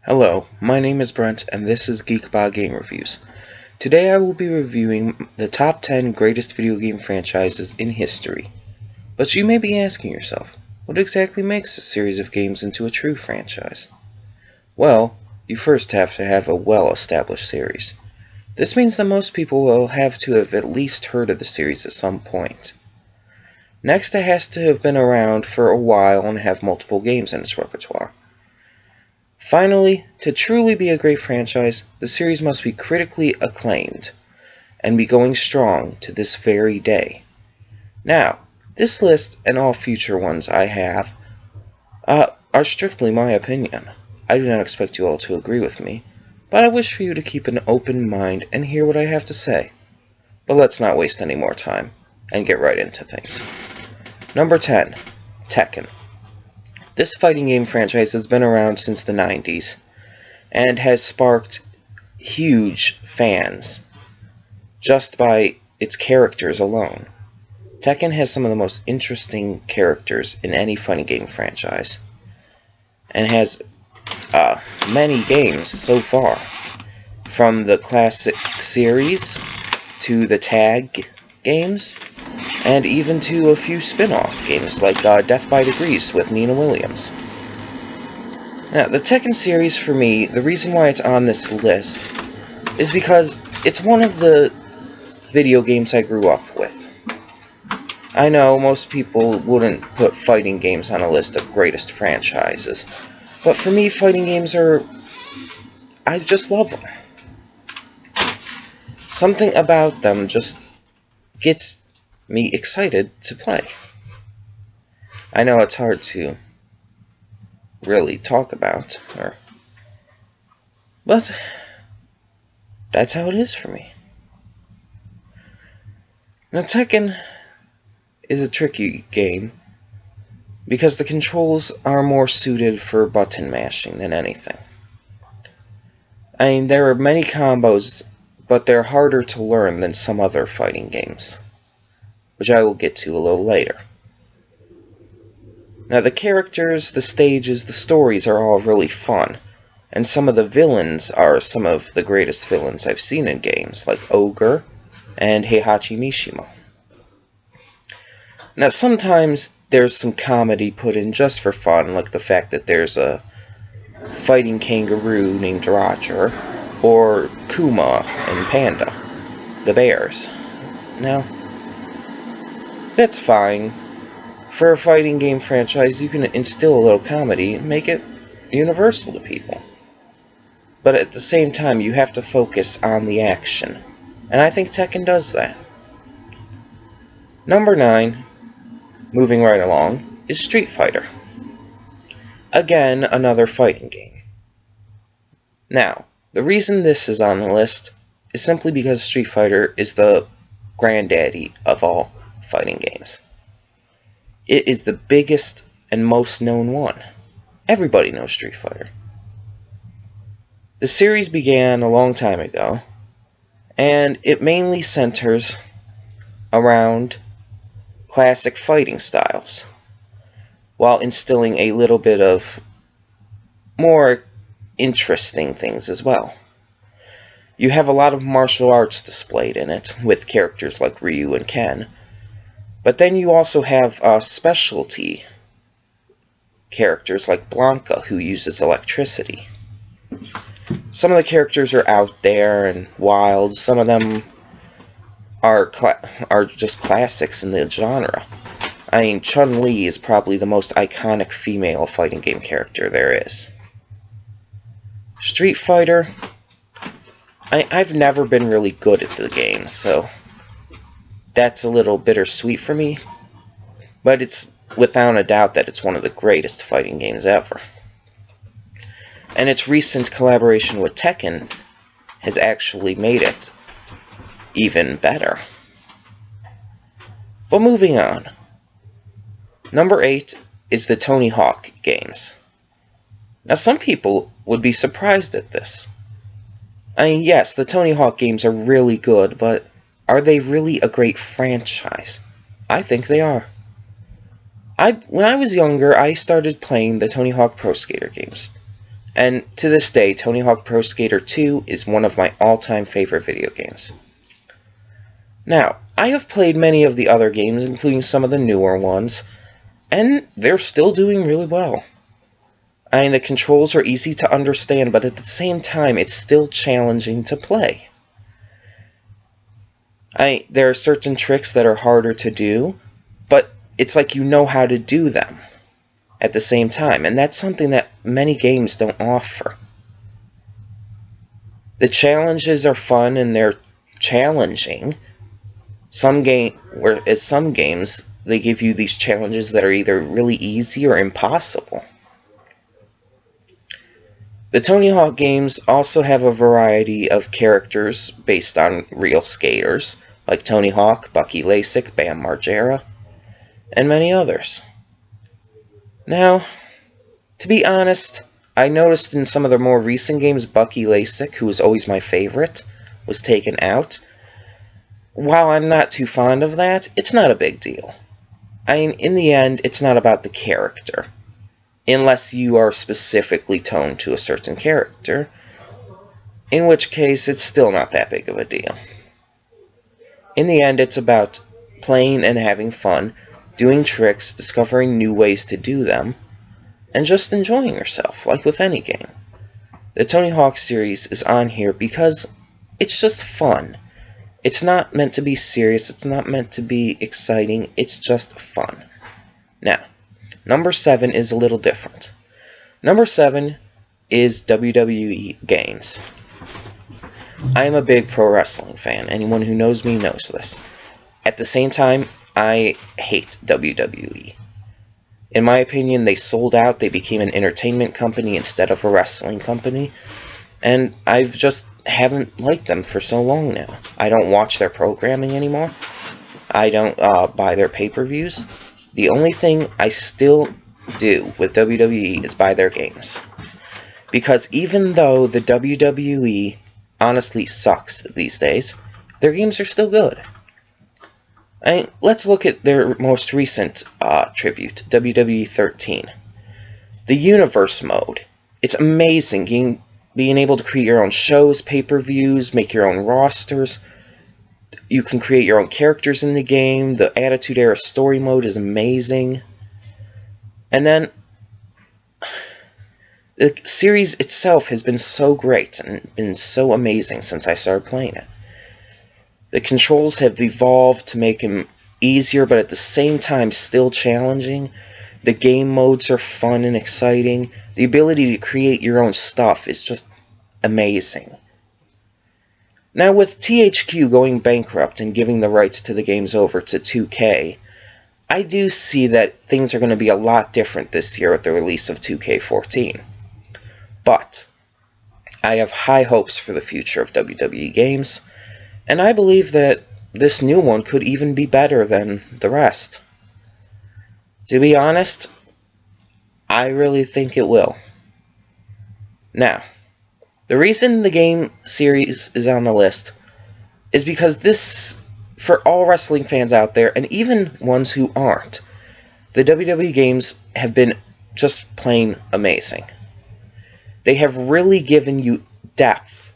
Hello, my name is Brent and this is GeekBAH Game Reviews. Today I will be reviewing the top 10 greatest video game franchises in history. But you may be asking yourself, what exactly makes a series of games into a true franchise? Well, you first have to have a well-established series. This means that most people will have to have at least heard of the series at some point. Next, it has to have been around for a while and have multiple games in its repertoire. Finally, to truly be a great franchise, the series must be critically acclaimed and be going strong to this very day. Now, this list and all future ones I have are strictly my opinion. I do not expect you all to agree with me, but I wish for you to keep an open mind and hear what I have to say. But let's not waste any more time and get right into things. Number 10, Tekken. This fighting game franchise has been around since the 90s and has sparked huge fans just by its characters alone. Tekken has some of the most interesting characters in any fighting game franchise and has many games so far, from the classic series to the tag games and even to a few spin-off games like Death by Degrees with Nina Williams. Now, the Tekken series, for me, the reason why it's on this list is because it's one of the video games I grew up with. I know most people wouldn't put fighting games on a list of greatest franchises, but for me, fighting games I just love them. Something about them just gets me excited to play. I know it's hard to really talk about, but that's how it is for me. Now, Tekken is a tricky game because the controls are more suited for button mashing than anything. I mean, there are many combos, but they're harder to learn than some other fighting games, which I will get to a little later. Now, the characters, the stages, the stories are all really fun, and some of the villains are some of the greatest villains I've seen in games, like Ogre and Heihachi Mishima. Now, sometimes there's some comedy put in just for fun, like the fact that there's a fighting kangaroo named Roger, or Kuma and Panda, the bears. Now, that's fine. For a fighting game franchise, you can instill a little comedy and make it universal to people. But at the same time, you have to focus on the action, and I think Tekken does that. Number 9, moving right along, is Street Fighter. Again, another fighting game. Now, the reason this is on the list is simply because Street Fighter is the granddaddy of all fighting games. It is the biggest and most known one. Everybody knows Street Fighter. The series began a long time ago, and it mainly centers around classic fighting styles, while instilling a little bit of more interesting things as well. You have a lot of martial arts displayed in it, with characters like Ryu and Ken, but then you also have specialty characters like Blanca, who uses electricity. Some of the characters are out there and wild, some of them are just classics in the genre. I mean, Chun-Li is probably the most iconic female fighting game character there is. Street Fighter, I've never been really good at the game, so that's a little bittersweet for me, but it's without a doubt that it's one of the greatest fighting games ever. And its recent collaboration with Tekken has actually made it even better. But moving on. Number 8 is the Tony Hawk games. Now, some people would be surprised at this. I mean, yes, the Tony Hawk games are really good, but are they really a great franchise? I think they are. When I was younger, I started playing the Tony Hawk Pro Skater games. And to this day, Tony Hawk Pro Skater 2 is one of my all-time favorite video games. Now, I have played many of the other games, including some of the newer ones, and they're still doing really well. I mean, the controls are easy to understand, but at the same time, it's still challenging to play. There are certain tricks that are harder to do, but it's like you know how to do them at the same time, and that's something that many games don't offer. The challenges are fun and they're challenging. Whereas some games, they give you these challenges that are either really easy or impossible. The Tony Hawk games also have a variety of characters based on real skaters, like Tony Hawk, Bucky Lasek, Bam Margera, and many others. Now, to be honest, I noticed in some of the more recent games Bucky Lasek, who was always my favorite, was taken out. While I'm not too fond of that, it's not a big deal. In the end, it's not about the character. Unless you are specifically toned to a certain character, in which case it's still not that big of a deal. In the end, it's about playing and having fun, doing tricks, discovering new ways to do them, and just enjoying yourself, like with any game. The Tony Hawk series is on here because it's just fun. It's not meant to be serious, it's not meant to be exciting, it's just fun. Now, number 7 is a little different. Number 7 is WWE games. I am a big pro wrestling fan. Anyone who knows me knows this. At the same time, I hate WWE. In my opinion, they sold out, they became an entertainment company instead of a wrestling company, and I've just haven't liked them for so long now. I don't watch their programming anymore. I don't buy their pay-per-views. The only thing I still do with WWE is buy their games. Because even though the WWE honestly sucks these days, their games are still good. Let's look at their most recent tribute, WWE 13. The Universe mode. It's amazing being able to create your own shows, pay-per-views, make your own rosters. You can create your own characters in the game. The Attitude Era story mode is amazing. And then, the series itself has been so great and been so amazing since I started playing it. The controls have evolved to make them easier, but at the same time still challenging. The game modes are fun and exciting. The ability to create your own stuff is just amazing. Now, with THQ going bankrupt and giving the rights to the games over to 2K, I do see that things are going to be a lot different this year with the release of 2K14. But I have high hopes for the future of WWE games, and I believe that this new one could even be better than the rest. To be honest, I really think it will. Now, the reason the game series is on the list is because this, for all wrestling fans out there, and even ones who aren't, the WWE games have been just plain amazing. They have really given you depth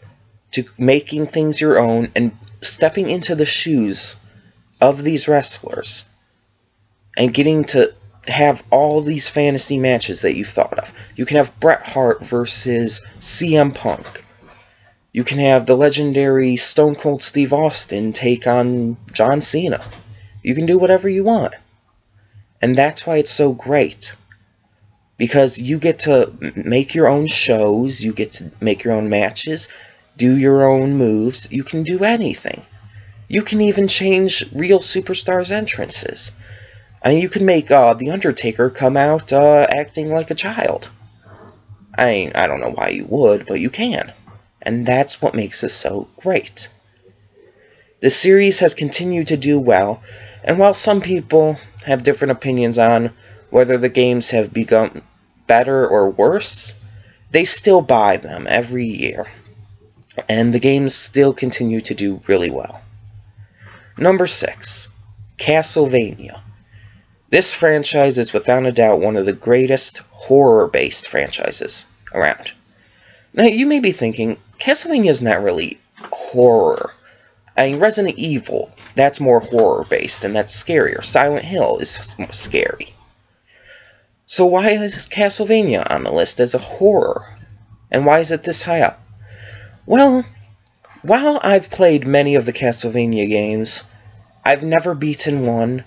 to making things your own and stepping into the shoes of these wrestlers and getting to have all these fantasy matches that you've thought of. You can have Bret Hart versus CM Punk. You can have the legendary Stone Cold Steve Austin take on John Cena. You can do whatever you want. And that's why it's so great. Because you get to make your own shows, you get to make your own matches, do your own moves, you can do anything. You can even change real superstars' entrances. You can make The Undertaker come out acting like a child. I don't know why you would, but you can. And that's what makes this so great. The series has continued to do well, and while some people have different opinions on whether the games have become better or worse, they still buy them every year. And the games still continue to do really well. Number 6, Castlevania. This franchise is without a doubt one of the greatest horror-based franchises around. Now, you may be thinking, Castlevania is not really horror. I mean, Resident Evil, that's more horror-based, and that's scarier. Silent Hill is scary. So why is Castlevania on the list as a horror? And why is it this high up? Well, while I've played many of the Castlevania games, I've never beaten one.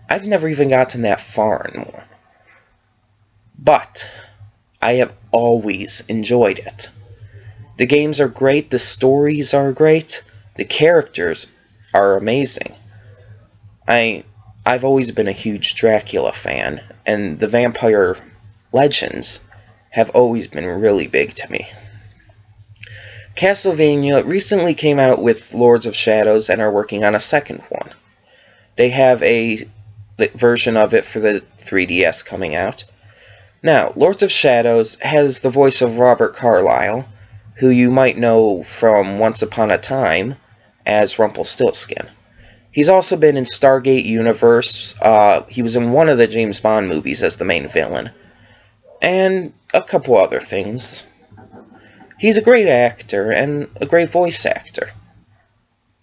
I've never even gotten that far in one. But I have always enjoyed it. The games are great, the stories are great, the characters are amazing. I've always been a huge Dracula fan, and the vampire legends have always been really big to me. Castlevania recently came out with Lords of Shadows and are working on a second one. They have a version of it for the 3DS coming out. Now, Lords of Shadows has the voice of Robert Carlyle, who you might know from Once Upon a Time as Rumpelstiltskin. He's also been in Stargate Universe. He was in one of the James Bond movies as the main villain. And a couple other things. He's a great actor and a great voice actor.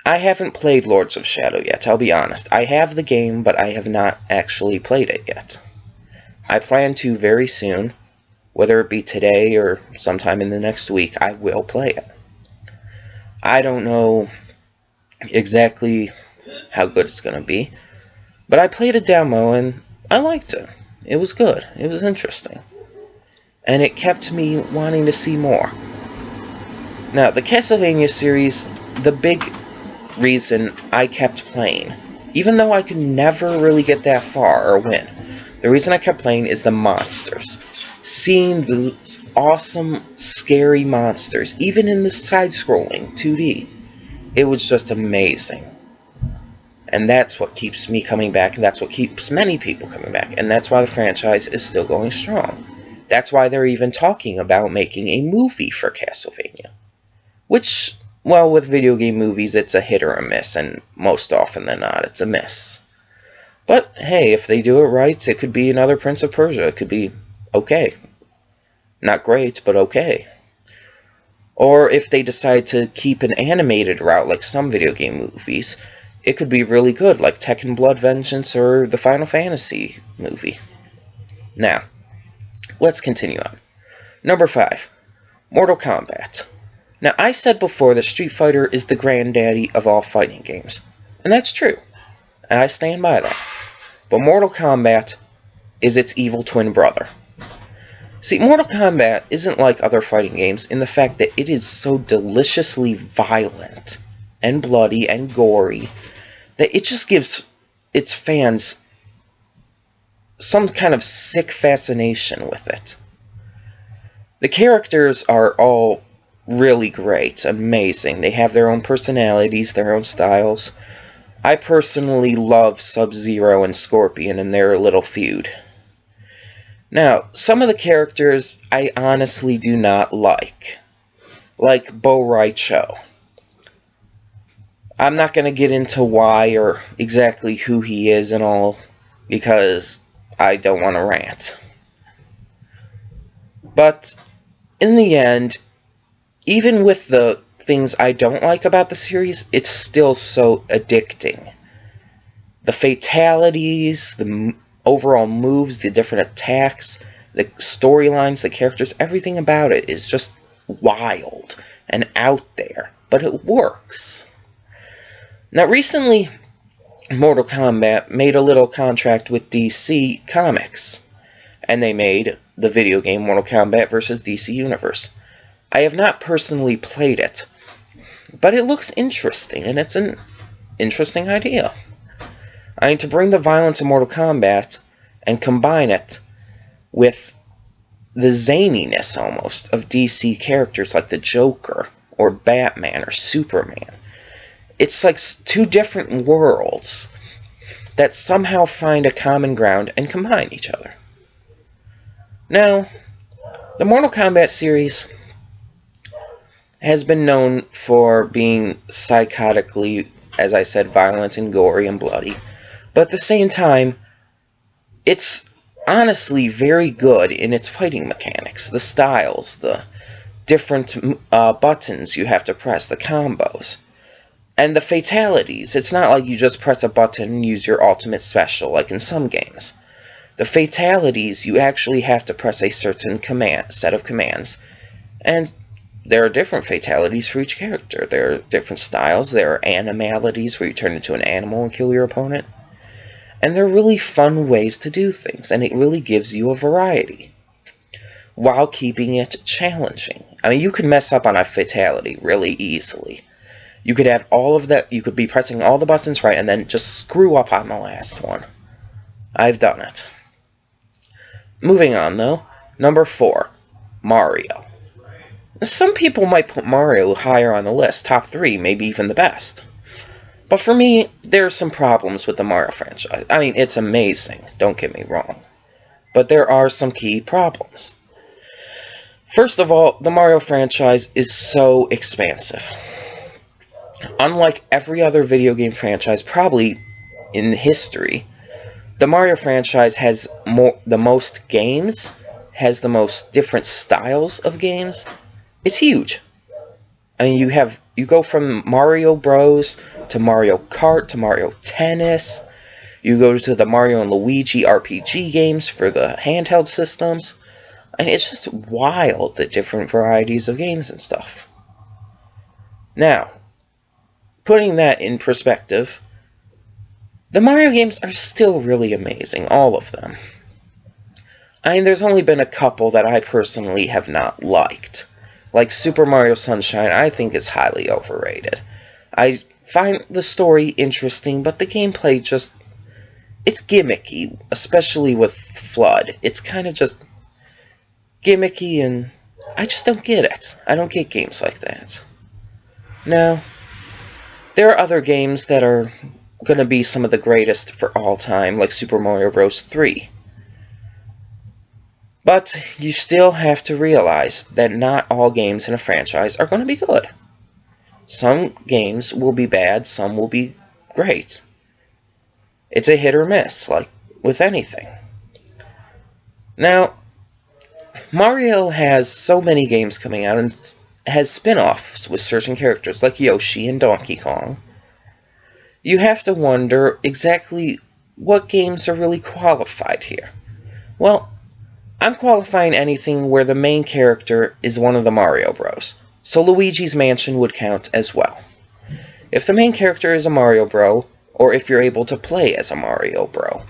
I haven't played Lords of Shadow yet, I'll be honest. I have the game, but I have not actually played it yet. I plan to very soon. Whether it be today or sometime in the next week, I will play it. I don't know exactly how good it's going to be, but I played a demo and I liked it. It was good. It was interesting. And it kept me wanting to see more. Now, the Castlevania series, the big reason I kept playing, even though I could never really get that far or win, the reason I kept playing is the monsters. Seeing those awesome, scary monsters, even in the side-scrolling 2D, it was just amazing. And that's what keeps me coming back, and that's what keeps many people coming back, and that's why the franchise is still going strong. That's why they're even talking about making a movie for Castlevania. Which, well, with video game movies, it's a hit or a miss, and most often than not, it's a miss. But, hey, if they do it right, it could be another Prince of Persia. It could be okay. Not great, but okay. Or if they decide to keep an animated route like some video game movies, it could be really good, like Tekken Blood Vengeance or the Final Fantasy movie. Now, let's continue on. Number 5. Mortal Kombat. Now, I said before that Street Fighter is the granddaddy of all fighting games. And that's true. And I stand by that. But Mortal Kombat is its evil twin brother. See, Mortal Kombat isn't like other fighting games in the fact that it is so deliciously violent and bloody and gory that it just gives its fans some kind of sick fascination with it. The characters are all really great, amazing. They have their own personalities, their own styles. I personally love Sub-Zero and Scorpion and their little feud. Now, some of the characters I honestly do not like Bo' Rai Cho. I'm not going to get into why or exactly who he is and all, because I don't want to rant. But, in the end, even with the things I don't like about the series, it's still so addicting. The fatalities, the overall moves, the different attacks, the storylines, the characters, everything about it is just wild and out there, but it works. Now, recently, Mortal Kombat made a little contract with DC Comics, and they made the video game Mortal Kombat vs. DC Universe. I have not personally played it, but it looks interesting, and it's an interesting idea. I mean, to bring the violence of Mortal Kombat and combine it with the zaniness, almost, of DC characters like the Joker, or Batman, or Superman. It's like two different worlds that somehow find a common ground and combine each other. Now, the Mortal Kombat series has been known for being psychotically, as I said, violent and gory and bloody. But at the same time, it's honestly very good in its fighting mechanics, the styles, the different buttons you have to press, the combos. And the fatalities. It's not like you just press a button and use your ultimate special like in some games. The fatalities, you actually have to press a certain set of commands. And there are different fatalities for each character. There are different styles. There are animalities where you turn into an animal and kill your opponent. And they're really fun ways to do things, and it really gives you a variety while keeping it challenging. I mean, you can mess up on a fatality really easily. You could have all of that, you could be pressing all the buttons right and then just screw up on the last one. I've done it. Moving on though, number 4, Mario. Some people might put Mario higher on the list, top 3, maybe even the best. But for me, there are some problems with the Mario franchise. I mean, it's amazing, don't get me wrong. But there are some key problems. First of all, the Mario franchise is so expansive. Unlike every other video game franchise, probably in history, the Mario franchise has the most games, has the most different styles of games. It's huge. I mean, you go from Mario Bros. To Mario Kart to Mario Tennis. You go to the Mario and Luigi RPG games for the handheld systems. And it's just wild, the different varieties of games and stuff. Now, putting that in perspective, the Mario games are still really amazing, all of them. I mean, there's only been a couple that I personally have not liked. Like Super Mario Sunshine, I think is highly overrated. I find the story interesting, but the gameplay it's gimmicky, especially with FLUDD. It's kind of just gimmicky, and I just don't get it. I don't get games like that. Now, there are other games that are going to be some of the greatest for all time, like Super Mario Bros. 3. But you still have to realize that not all games in a franchise are going to be good. Some games will be bad, some will be great. It's a hit or miss, like with anything. Now, Mario has so many games coming out and has spin-offs with certain characters like Yoshi and Donkey Kong. You have to wonder exactly what games are really qualified here. Well, I'm qualifying anything where the main character is one of the Mario Bros. So Luigi's Mansion would count as well. If the main character is a Mario Bro, or if you're able to play as a Mario Bro,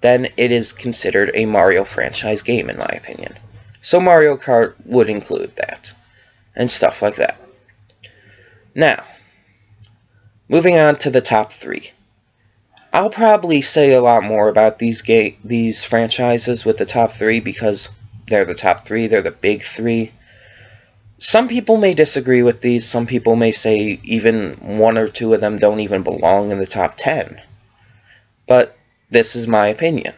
then it is considered a Mario franchise game in my opinion. So Mario Kart would include that, and stuff like that. Now, moving on to the top 3. I'll probably say a lot more about these franchises with the top 3 because they're the top 3, they're the big 3. Some people may disagree with these, some people may say even 1 or 2 of them don't even belong in the top 10. But this is my opinion.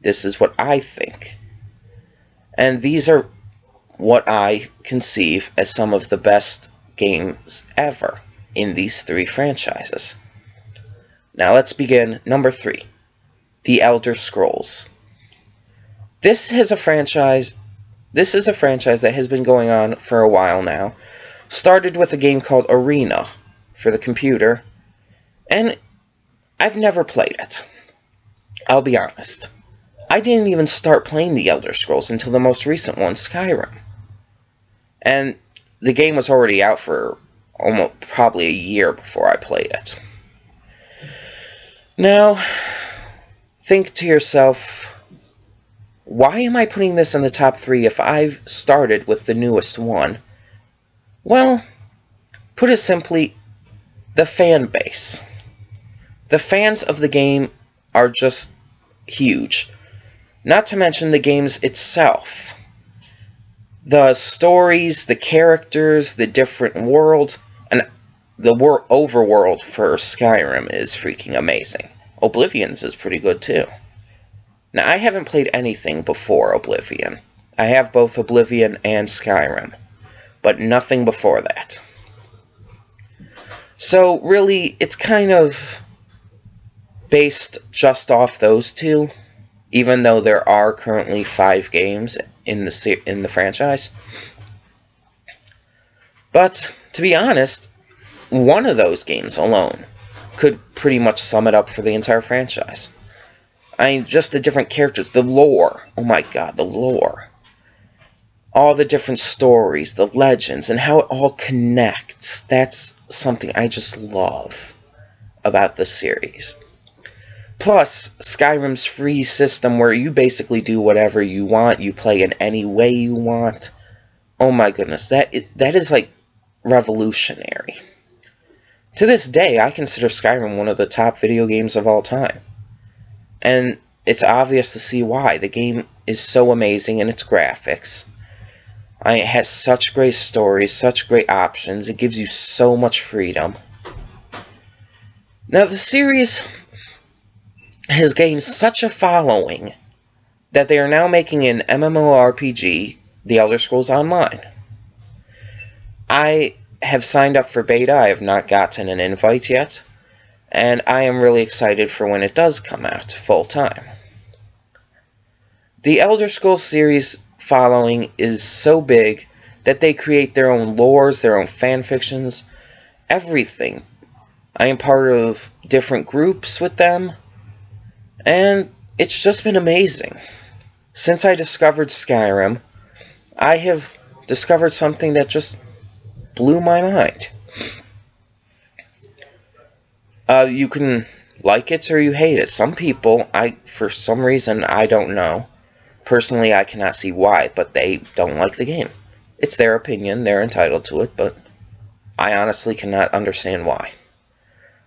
This is what I think. And these are what I conceive as some of the best games ever in these 3 franchises. Now let's begin. Number 3, The Elder Scrolls. This is a franchise that has been going on for a while now. Started with a game called Arena for the computer, and I've never played it. I'll be honest. I didn't even start playing The Elder Scrolls until the most recent one, Skyrim. And the game was already out for almost probably a year before I played it. Now, think to yourself, why am I putting this in the top 3 if I've started with the newest one? Well, put it simply, the fan base. The fans of the game are just huge. Not to mention the games itself. The stories, the characters, the different worlds, and the overworld for Skyrim is freaking amazing. Oblivion's is pretty good too. Now, I haven't played anything before Oblivion. I have both Oblivion and Skyrim, but nothing before that. So, really, it's kind of based just off those 2, even though there are currently 5 games in the franchise. But, to be honest, one of those games alone could pretty much sum it up for the entire franchise. I mean, just the different characters, the lore. Oh my god, the lore. All the different stories, the legends, and how it all connects. That's something I just love about the series. Plus, Skyrim's free system where you basically do whatever you want, you play in any way you want. Oh my goodness, that is like revolutionary. To this day, I consider Skyrim one of the top video games of all time. And it's obvious to see why. The game is so amazing in its graphics. It has such great stories, such great options. It gives you so much freedom. Now, the series has gained such a following that they are now making an MMORPG, The Elder Scrolls Online. I have signed up for beta. I have not gotten an invite yet, and I am really excited for when it does come out full time. The Elder Scrolls series following is so big that they create their own lores, their own fanfictions, everything. I am part of different groups with them, and it's just been amazing. Since I discovered Skyrim, I have discovered something that just blew my mind. You can like it or you hate it. Some people, for some reason, I don't know. Personally, I cannot see why, but they don't like the game. It's their opinion, they're entitled to it, but I honestly cannot understand why.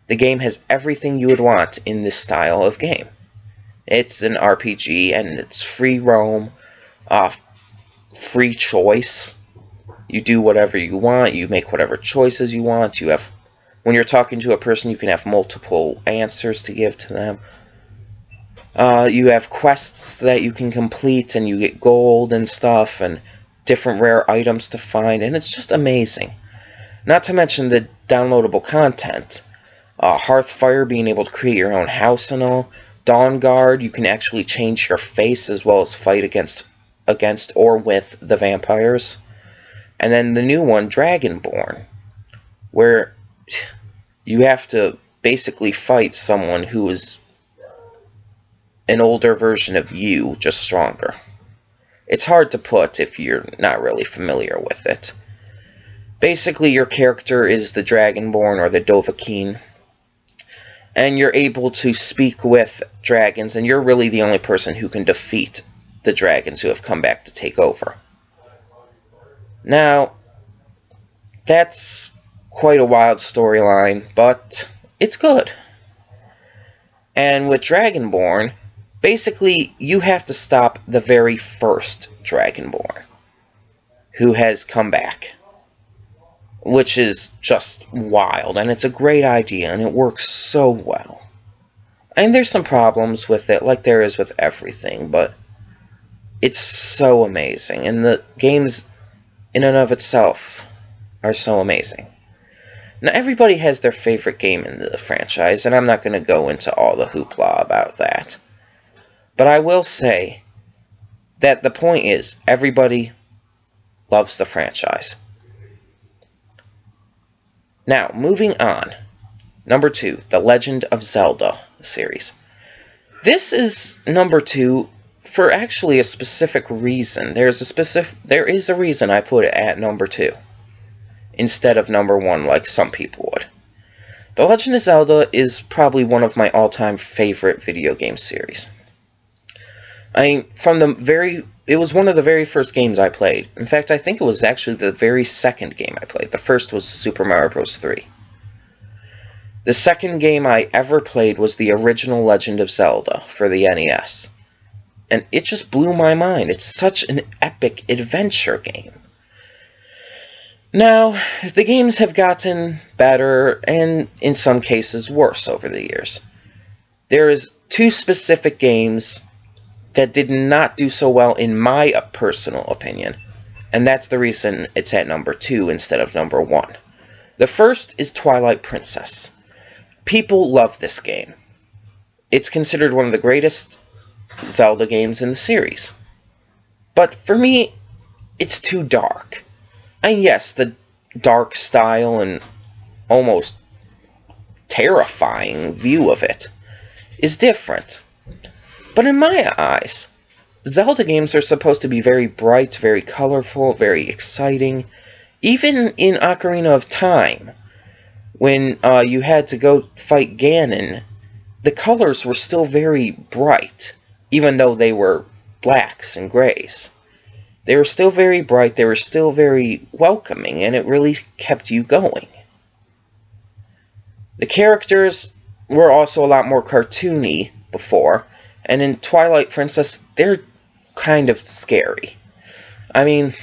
The game has everything you would want in this style of game. It's an RPG, and it's free roam, free choice. You do whatever you want, you make whatever choices you want. When you're talking to a person, you can have multiple answers to give to them. You have quests that you can complete, and you get gold and stuff, and different rare items to find, and it's just amazing. Not to mention the downloadable content. Hearthfire, being able to create your own house and all. Dawnguard, you can actually change your face as well as fight against or with the vampires. And then the new one, Dragonborn, where you have to basically fight someone who is an older version of you, just stronger. It's hard to put if you're not really familiar with it. Basically, your character is the Dragonborn or the Dovahkiin, and you're able to speak with dragons, and you're really the only person who can defeat the dragons who have come back to take over. Now, that's quite a wild storyline, but it's good. And with Dragonborn, basically, you have to stop the very first Dragonborn who has come back, which is just wild, and it's a great idea, and it works so well. And there's some problems with it, like there is with everything, but it's so amazing, and the games in and of itself are so amazing. Now, everybody has their favorite game in the franchise, and I'm not going to go into all the hoopla about that. But I will say that the point is, everybody loves the franchise. Now, moving on. Number 2, The Legend of Zelda series. This is number 2 for actually a specific reason. There is a reason I put it at number 2 instead of number 1 like some people would. The Legend of Zelda is probably one of my all-time favorite video game series. It was one of the very first games I played. In fact, I think it was actually the very second game I played. The first was Super Mario Bros. 3. The second game I ever played was the original Legend of Zelda for the NES. And it just blew my mind. It's such an epic adventure game. Now, the games have gotten better, and in some cases worse over the years. There is 2 specific games that did not do so well in my personal opinion, and that's the reason it's at number 2 instead of number 1. The first is Twilight Princess. People love this game. It's considered one of the greatest Zelda games in the series. But for me, it's too dark. And yes, the dark style and almost terrifying view of it is different. But in my eyes, Zelda games are supposed to be very bright, very colorful, very exciting. Even in Ocarina of Time, when you had to go fight Ganon, the colors were still very bright, even though they were blacks and grays. They were still very bright, they were still very welcoming, and it really kept you going. The characters were also a lot more cartoony before, and in Twilight Princess, they're kind of scary. I mean,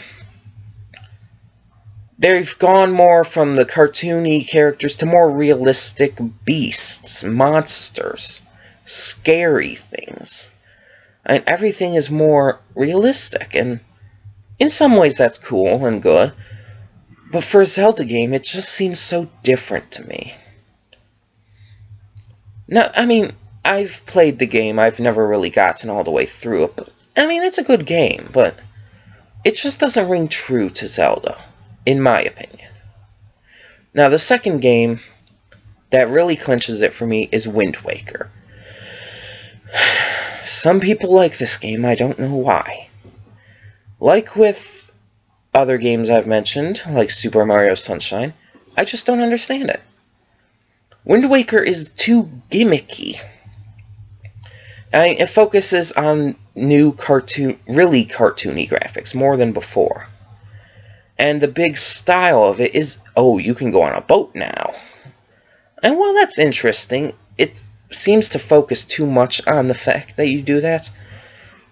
they've gone more from the cartoony characters to more realistic beasts, monsters, scary things. And everything is more realistic, and in some ways that's cool and good, but for a Zelda game, it just seems so different to me. Now, I mean, I've played the game, I've never really gotten all the way through it, but, I mean, it's a good game, but it just doesn't ring true to Zelda, in my opinion. Now, the second game that really clinches it for me is Wind Waker. Some people like this game, I don't know why. Like with other games I've mentioned, like Super Mario Sunshine, I just don't understand it. Wind Waker is too gimmicky. It focuses on new really cartoony graphics, more than before. And the big style of it is, oh, you can go on a boat now. And while that's interesting, it seems to focus too much on the fact that you do that.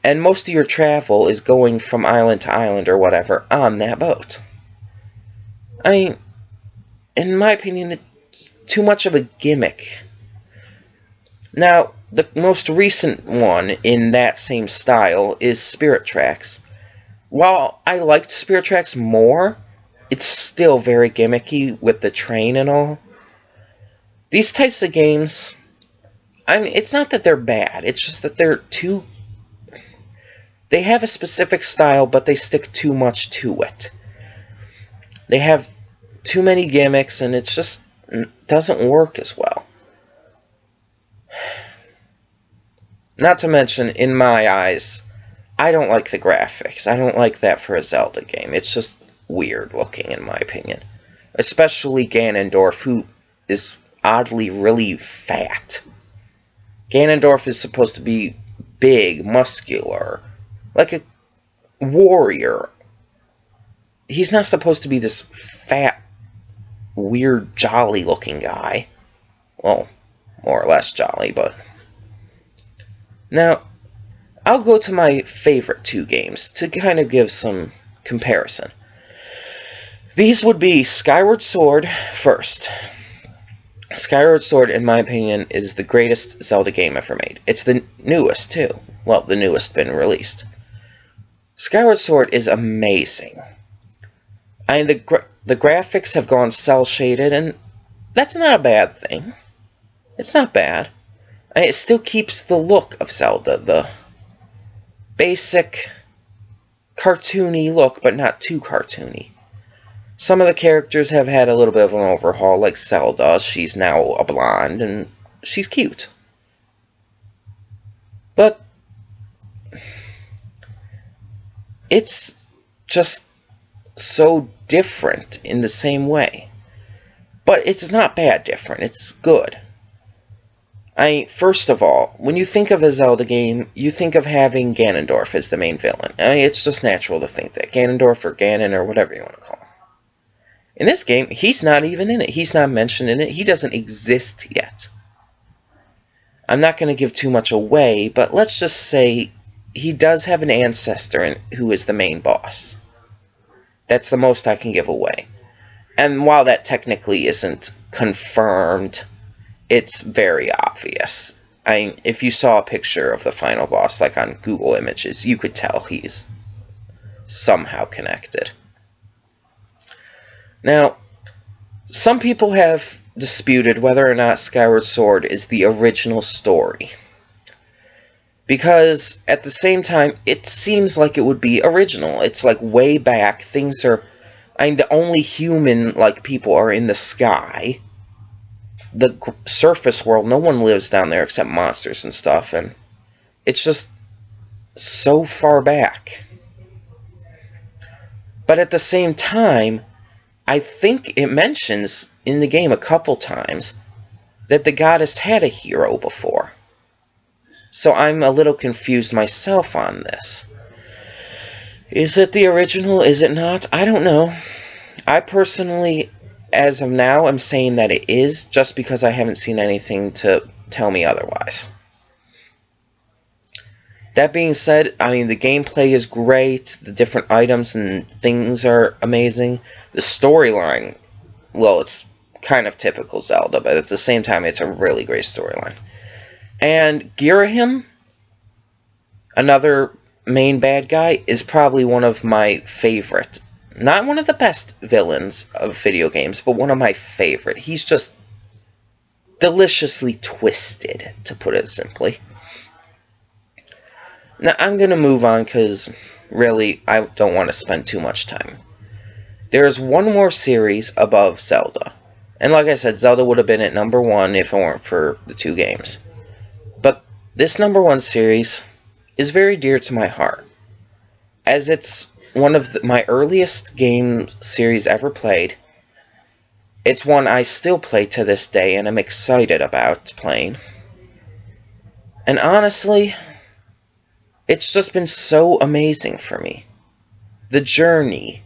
And most of your travel is going from island to island or whatever on that boat. I mean, in my opinion, it's too much of a gimmick. Now, the most recent one in that same style is Spirit Tracks. While I liked Spirit Tracks more, it's still very gimmicky with the train and all. These types of games, I mean, it's not that they're bad, it's just that they're too... They have a specific style, but they stick too much to it. They have too many gimmicks, and it just doesn't work as well. Not to mention, in my eyes, I don't like the graphics. I don't like that for a Zelda game. It's just weird looking, in my opinion. Especially Ganondorf, who is oddly really fat. Ganondorf is supposed to be big, muscular, like a warrior. He's not supposed to be this fat, weird, jolly-looking guy. Well, more or less jolly, but... Now, I'll go to my favorite two games to kind of give some comparison. These would be Skyward Sword first. Skyward Sword, in my opinion, is the greatest Zelda game ever made. It's the newest, too. Well, the newest been released. Skyward Sword is amazing. I mean, the graphics have gone cel-shaded, and that's not a bad thing. It's not bad. I mean, it still keeps the look of Zelda, the basic cartoony look, but not too cartoony. Some of the characters have had a little bit of an overhaul, like Zelda. She's now a blonde, and she's cute. But it's just so different in the same way. But it's not bad different, it's good. First of all, when you think of a Zelda game, you think of having Ganondorf as the main villain. It's just natural to think that. Ganondorf or Ganon or whatever you want to call him. In this game, he's not even in it. He's not mentioned in it. He doesn't exist yet. I'm not going to give too much away, but let's just say he does have an ancestor who is the main boss. That's the most I can give away. And while that technically isn't confirmed, it's very obvious. If you saw a picture of the final boss, like on Google Images, you could tell he's somehow connected. Now, some people have disputed whether or not Skyward Sword is the original story. Because, at the same time, it seems like it would be original. It's like way back, things are I mean, the only human-like people are in the sky. The surface world, no one lives down there except monsters and stuff, and it's just so far back. But at the same time, I think it mentions in the game a couple times that the goddess had a hero before. So I'm a little confused myself on this. Is it the original? Is it not? I don't know. I personally, as of now, am saying that it is, just because I haven't seen anything to tell me otherwise. That being said, I mean, the gameplay is great, the different items and things are amazing. The storyline, well, it's kind of typical Zelda, but at the same time, it's a really great storyline. And Girahim, another main bad guy, is probably one of my favorite. Not one of the best villains of video games, but one of my favorite. He's just deliciously twisted, to put it simply. Now, I'm going to move on because, really, I don't want to spend too much time. There's one more series above Zelda. And like I said, Zelda would have been at number 1 if it weren't for the 2 games. But this number 1 series is very dear to my heart, as it's one of my earliest game series ever played. It's one I still play to this day and I'm excited about playing. And honestly, it's just been so amazing for me. The journey,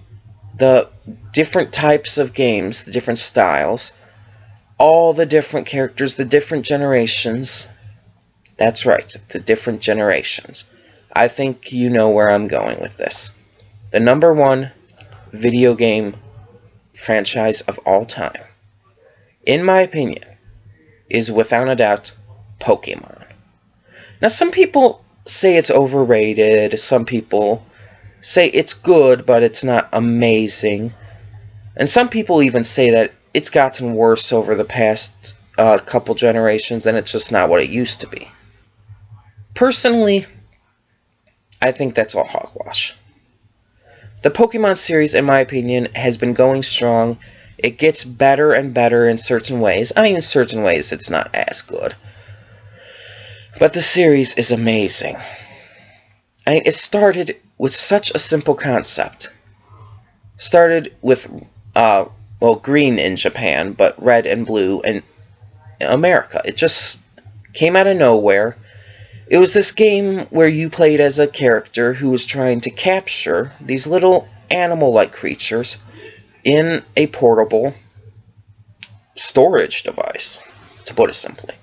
the different types of games, the different styles, all the different characters, the different generations. That's right, the different generations. I think you know where I'm going with this. The number 1 video game franchise of all time, in my opinion, is without a doubt Pokemon. Now, some people say it's overrated, some people say it's good, but it's not amazing, and some people even say that it's gotten worse over the past couple generations, and it's just not what it used to be. Personally, I think that's all hogwash. The Pokemon series, in my opinion, has been going strong. It gets better and better in certain ways. I mean, in certain ways, it's not as good. But the series is amazing. I mean, it started with such a simple concept. Started with, well, green in Japan, but red and blue in America. It just came out of nowhere. It was this game where you played as a character who was trying to capture these little animal-like creatures in a portable storage device, to put it simply.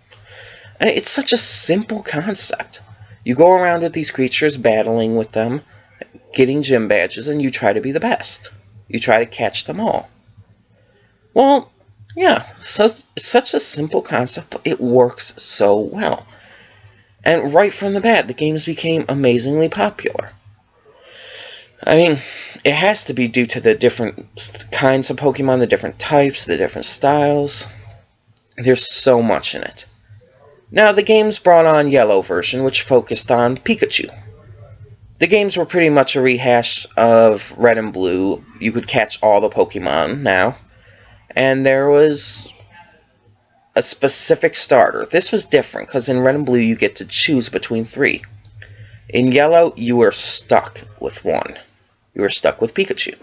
And it's such a simple concept. You go around with these creatures, battling with them, getting gym badges, and you try to be the best. You try to catch them all. Well, yeah, so it's such a simple concept, but it works so well. And right from the bat, the games became amazingly popular. I mean, it has to be due to the different kinds of Pokemon, the different types, the different styles. There's so much in it. Now, the games brought on Yellow version, which focused on Pikachu. The games were pretty much a rehash of Red and Blue. You could catch all the Pokemon now. And there was a specific starter. This was different, because in Red and Blue you get to choose between 3. In Yellow, you were stuck with 1. You were stuck with Pikachu.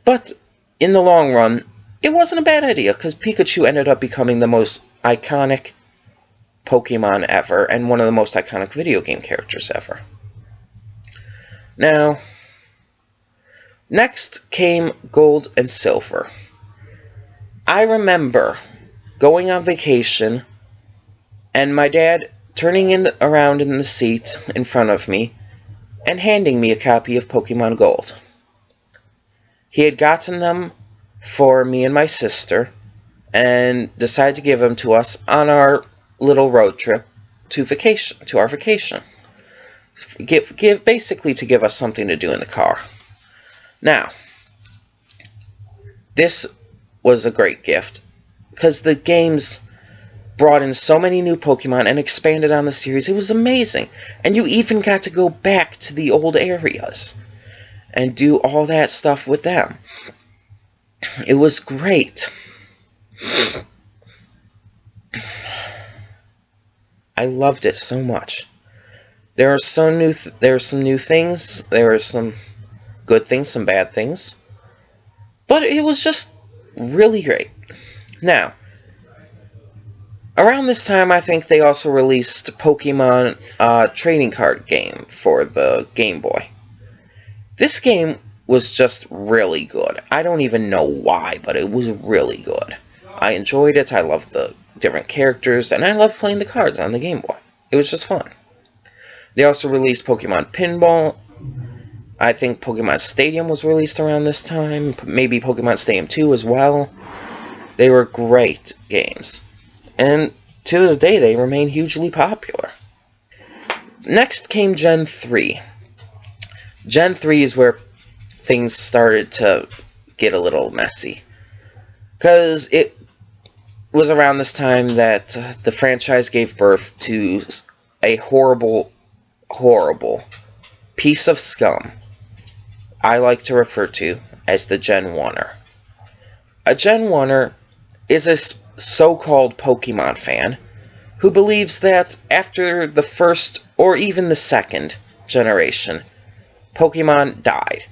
But in the long run, it wasn't a bad idea, because Pikachu ended up becoming the most iconic Pokemon ever, and one of the most iconic video game characters ever. Now, next came Gold and Silver. I remember going on vacation, and my dad turning around in the seat in front of me and handing me a copy of Pokemon Gold. He had gotten them for me and my sister and decided to give them to us on our little road trip to our vacation. Basically to give us something to do in the car. Now, this was a great gift, because the games brought in so many new Pokemon and expanded on the series. It was amazing. And you even got to go back to the old areas and do all that stuff with them. It was great. I loved it so much. There are some new things. There are some good things, some bad things. But it was just really great. Now, around this time, I think they also released Pokemon trading card game for the Game Boy. This game was just really good. I don't even know why, but it was really good. I enjoyed it. I loved the different characters, and I loved playing the cards on the Game Boy. It was just fun. They also released Pokemon Pinball. I think Pokemon Stadium was released around this time. Maybe Pokemon Stadium 2 as well. They were great games. And to this day, they remain hugely popular. Next came Gen 3. Gen 3 is where things started to get a little messy. Because it was around this time that the franchise gave birth to a horrible, horrible piece of scum I like to refer to as the Gen 1er. A Gen 1er is a so-called Pokemon fan who believes that after the first or even the second generation, Pokemon died.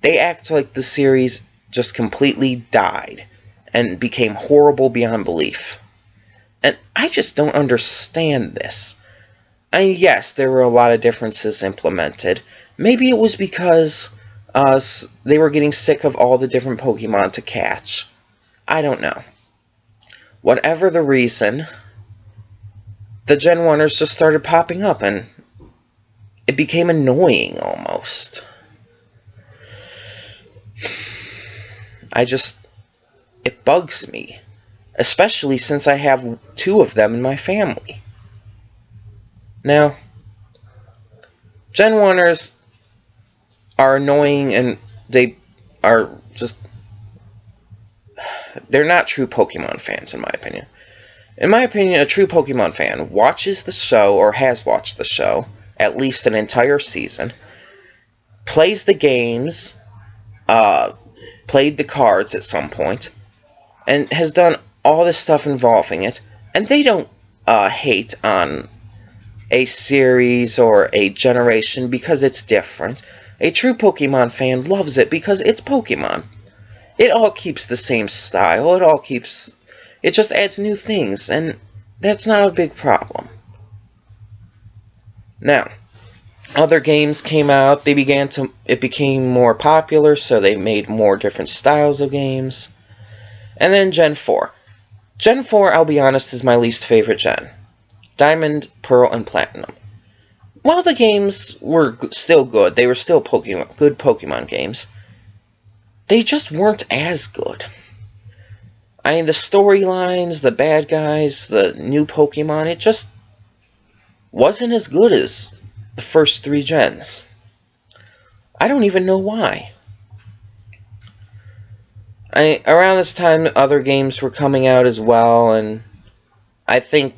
They act like the series just completely died and became horrible beyond belief. And I just don't understand this. I mean, yes, there were a lot of differences implemented. Maybe it was because they were getting sick of all the different Pokemon to catch. I don't know. Whatever the reason, the Gen 1ers just started popping up, and it became annoying almost. It bugs me, especially since I have 2 of them in my family. Now, Gen 1ers are annoying, and they are just... they're not true Pokemon fans, in my opinion. In my opinion, a true Pokemon fan watches the show, or has watched the show, at least an entire season, plays the games, played the cards at some point, and has done all this stuff involving it, and they don't hate on a series or a generation because it's different. A true Pokemon fan loves it because it's Pokemon. It all keeps the same style, it just adds new things, and that's not a big problem. Now, other games came out, it became more popular, so they made more different styles of games. And then Gen 4. Gen 4, I'll be honest, is my least favorite gen. Diamond, Pearl, and Platinum. While the games were still good, they were still good Pokemon games, they just weren't as good. I mean, the storylines, the bad guys, the new Pokemon, it just wasn't as good as the first 3 gens. I don't even know why. Around this time, other games were coming out as well, and I think,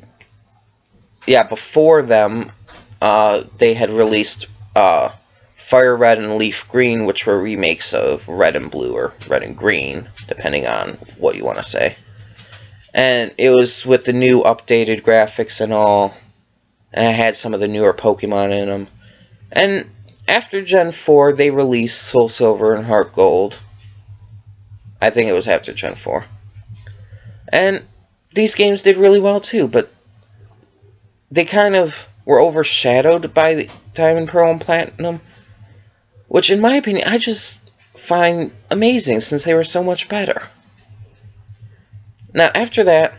yeah, before them, they had released Fire Red and Leaf Green, which were remakes of Red and Blue, or Red and Green, depending on what you want to say. And it was with the new updated graphics and all, and it had some of the newer Pokemon in them. And after Gen 4, they released Soul Silver and Heart Gold. I think it was after Gen 4. And these games did really well too, but they kind of were overshadowed by the Diamond, Pearl, and Platinum, which in my opinion I just find amazing since they were so much better. Now after that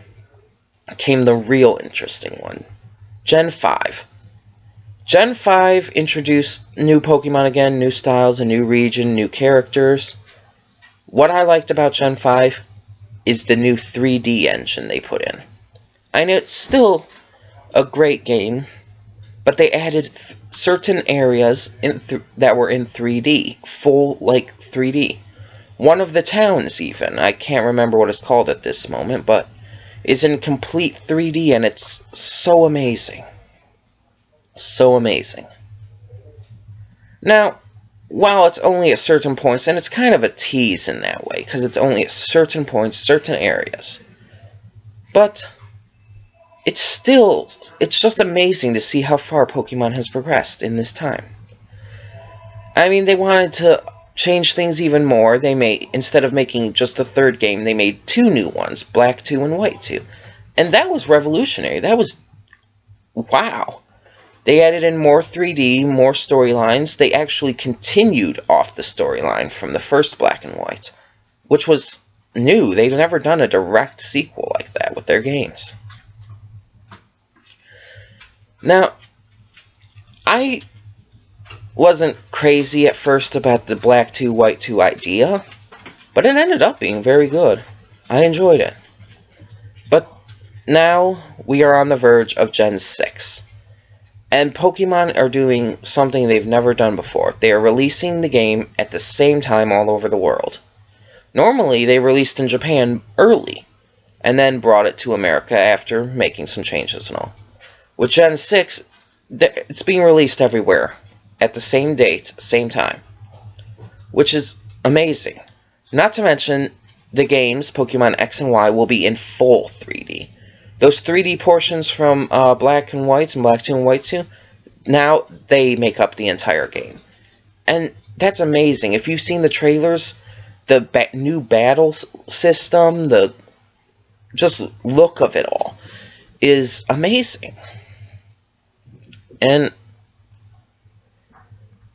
came the real interesting one, Gen 5. Gen 5 introduced new Pokemon again, new styles, a new region, new characters. What I liked about Gen 5 is the new 3D engine they put in. I know it's still a great game, but they added certain areas that were in 3D, full, 3D. One of the towns, even, I can't remember what it's called at this moment, but is in complete 3D, and it's so amazing. So amazing. Now, while it's only at certain points, and it's kind of a tease in that way, because it's only at certain points, certain areas. But it's just amazing to see how far Pokemon has progressed in this time. I mean, they wanted to change things even more. Instead of making just the third game, they made 2 new ones, Black 2 and White 2. And that was revolutionary. That was, wow. They added in more 3D, more storylines. They actually continued off the storyline from the first Black and White, which was new. They've never done a direct sequel like that with their games. Now, I wasn't crazy at first about the Black 2, White 2 idea, but it ended up being very good. I enjoyed it. But now we are on the verge of Gen 6. And Pokemon are doing something they've never done before. They are releasing the game at the same time all over the world. Normally, they released in Japan early, and then brought it to America after making some changes and all. With Gen 6, it's being released everywhere at the same date, same time, which is amazing. Not to mention, the games, Pokemon X and Y, will be in full 3D. Those 3D portions from Black and White and Black 2 and White 2, now they make up the entire game. And that's amazing. If you've seen the trailers, the new battle system, the just look of it all is amazing. And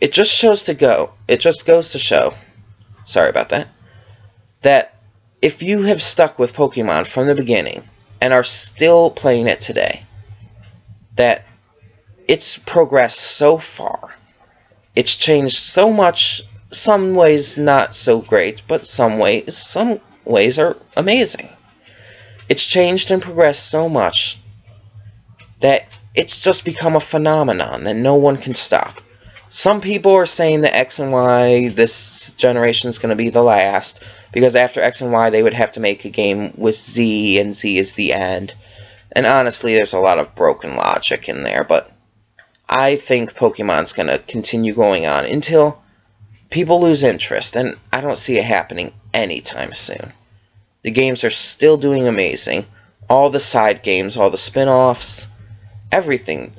it just goes to show, sorry about that, that if you have stuck with Pokemon from the beginning and are still playing it today, that it's progressed so far. It's changed so much, some ways not so great, but some ways are amazing. It's changed and progressed so much that it's just become a phenomenon that no one can stop. Some people are saying that X and Y, this generation is going to be the last, because after X and Y they would have to make a game with Z, and Z is the end. And honestly, there's a lot of broken logic in there, but I think Pokemon's going to continue going on until people lose interest, and I don't see it happening anytime soon. The games are still doing amazing. All the side games, all the spin-offs, everything.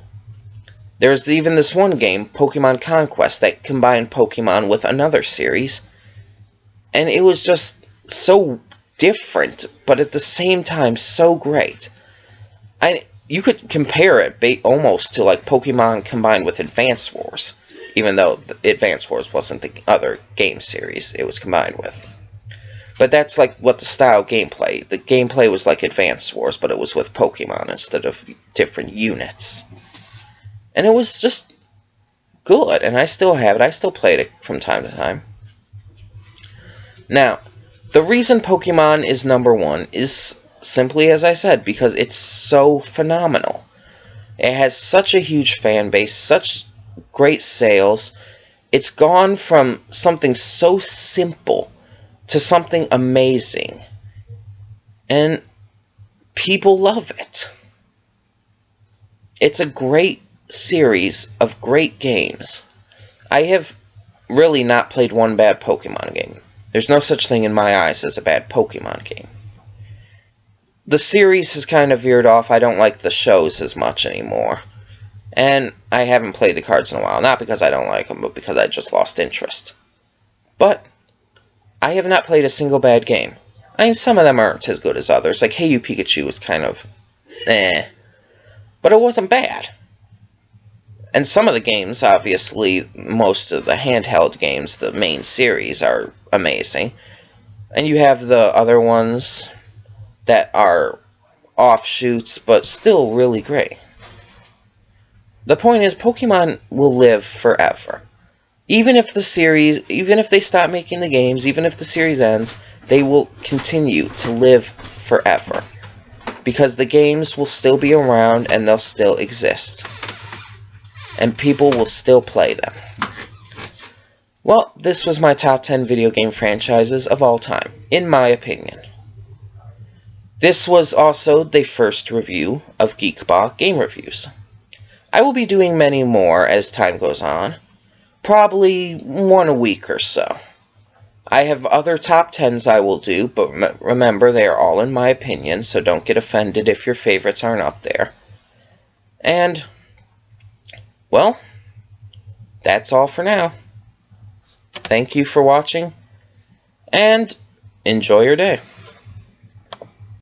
There's even this one game, Pokemon Conquest, that combined Pokemon with another series. And it was just so different, but at the same time so great. You could compare it almost to like Pokemon combined with Advance Wars. Even though Advance Wars wasn't the other game series it was combined with. But that's like what the style gameplay. The gameplay was like Advance Wars, but it was with Pokemon instead of different units. And it was just good, and I still have it. I still played it from time to time. Now, the reason Pokemon is #1 is simply, as I said, because it's so phenomenal. It has such a huge fan base, such great sales. It's gone from something so simple to something amazing. And people love it. It's a great series of great games. I have really not played one bad Pokemon game. There's no such thing in my eyes as a bad Pokemon game. The series has kind of veered off. I don't like the shows as much anymore. And I haven't played the cards in a while. Not because I don't like them, but because I just lost interest. But I have not played a single bad game. I mean, some of them aren't as good as others. Like Hey You Pikachu was kind of but it wasn't bad. And some of the games, obviously, most of the handheld games, the main series, are amazing. And you have the other ones that are offshoots, but still really great. The point is, Pokemon will live forever. Even if they stop making the games, even if the series ends, they will continue to live forever. Because the games will still be around and they'll still exist. And people will still play them. Well, this was my top 10 video game franchises of all time, in my opinion. This was also the first review of GeekBAH Game Reviews. I will be doing many more as time goes on. probably one a week or so. I have other top 10s I will do, but remember, they are all in my opinion, so don't get offended if your favorites aren't up there. And, well, that's all for now. Thank you for watching, and enjoy your day.